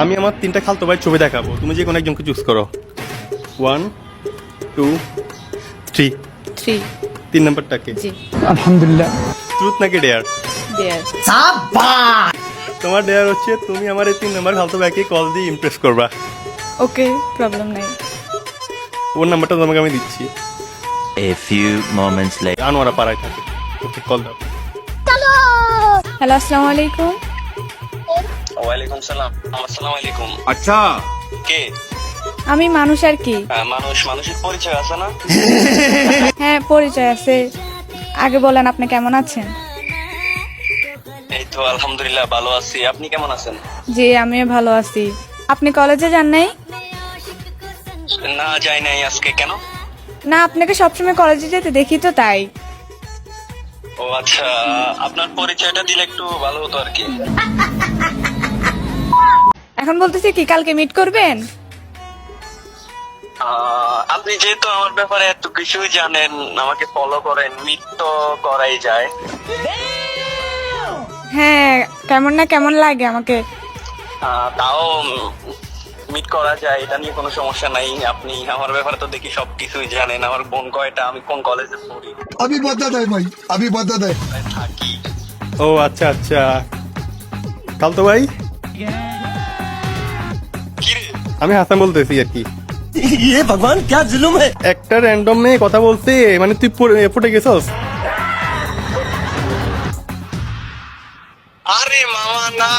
আমি আমার তিনটা খালতো ভাই ছবি দেখাবো, তুমি যে কোনো একজনকে চুজ করো। 1 2 3। 3 তিন নাম্বারটাকে জি আলহামদুলিল্লাহ। ট্রুথ নাকি ডেয়ার? দেয়ার তোমার ডেয়ার হচ্ছে তুমি আমার এই তিন নাম্বার খালতো ভাইকে কল দিয়ে ইমপ্রেস করবা। ওকে প্রবলেম নাই। ওর নাম্বারটা তোমাকে আমি দিচ্ছি। A few moments later. Anwara পাড়ায় থাকে, ওকে কল দাও। হ্যালো আসসালামু আলাইকুম। ওয়ালাইকুম সালাম। আসসালামু আলাইকুম। আচ্ছা কে? আমি মানুষ আর কি। মানুষের পরিচয় আছে না? হ্যাঁ পরিচয় আছে, আগে বলেন আপনি কেমন আছেন? এই তো আলহামদুলিল্লাহ ভালো আছি। আপনি কেমন আছেন? জি আমিও ভালো আছি। আপনি কলেজে যান নাই? না যাই নাই আজকে। কেন? না আপনাকে সবসময় কলেজে যেতে দেখি তো তাই। ও আচ্ছা, আপনার পরিচয়টা দিলে একটু ভালো হতো আর কি। এখন বলতেছি কি কালকে মিট করবেন? আপনি যেহেতু আমার ব্যাপারে এত কিছুই জানেন, আমাকে ফলো করেন, মিট তো করাই যায়। হ্যাঁ কেমন না কেমন লাগে আমাকে। তাও মিট করা যায়, এটা নিয়ে কোনো সমস্যা নাই। আপনি আমার ব্যাপারে তো দেখি সবকিছুই জানেন। আমার বোন কয়টা, আমি কোন কলেজে পড়ি, अभी बता दे भाई, अभी बता दे। কোথায় থাকি। ও আচ্ছা আচ্ছা, খালতো ভাই কিরে? আমি হাসান বলতেছি আর কি। ये भगवान क्या जुल्म है। একটা র্যান্ডম মেয়ে কথা বলতে, মানে তুই ফুটে গেছস। আরে মামা না,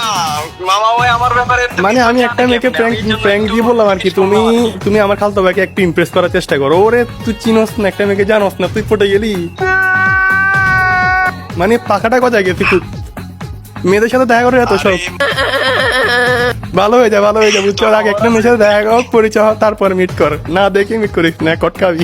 মামা ওই আমার ব্যাপারে তো মানে কিছু আমি জানে একটা মেয়েকে কেমনে, আমি এই জন্য প্র্যাঙ্ক একটু দিয়ে বললাম আর কি, কিছু তুমি বললাম। তুমি আমার খালতো ভাইকে একটু ইমপ্রেস করার চেষ্টা করো। ওরে তুই চিনস না, একটা মেয়েকে জানোস না, তুই ফুটে গেলি। মানে পাখাটা কোথায় গেছি তুই? মেয়েদের সাথে দেখা করে এত সব আরে, ভালো হয়ে যায়, ভালো হয়ে যায় বুঝছো। আগে একটা মেয়ের সাথে দেখা কর, পরিচয় হ, তারপর মিট কর। না দেখে মিট করিস না, কটকাবি।